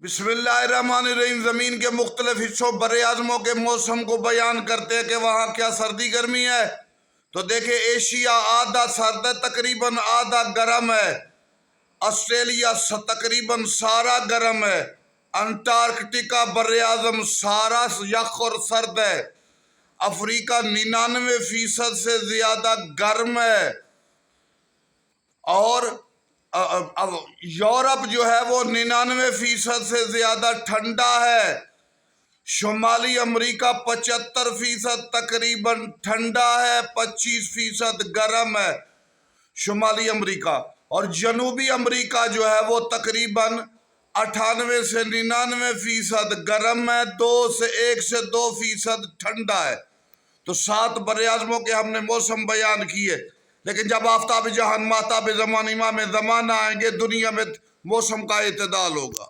बिस्मिल्लाहिर्रहमानिर्रहीम। ज़मीन के मुख्तलिफ हिस्सों बरे आज़मों के मौसम को बयान करते हैं कि वहाँ क्या सर्दी गर्मी है। तो देखे, एशिया आधा सर्द है, तकरीबन आधा गर्म है। ऑस्ट्रेलिया तकरीबन सारा गर्म है। अंटार्कटिका बरे आज़म सारा यख और सर्द है। अफ्रीका 99% से ज्यादा गर्म है। और अब यूरोप जो है वो 99% से ज्यादा ठंडा है। शुमाली अमेरिका 75% तकरीबन ठंडा है, 25% गर्म है शुमाली अमेरिका। और जनूबी अमेरिका जो है वो तकरीबन 98 से 99% गर्म है, 1 से 2% ठंडा है। तो 7 बरआज़मों के हमने मौसम बयान किए। लेकिन जब आफ्ताब जहान माताब ज़मान इमाम ज़माना आएंगे, दुनिया में मौसम का इत्तेदाल होगा।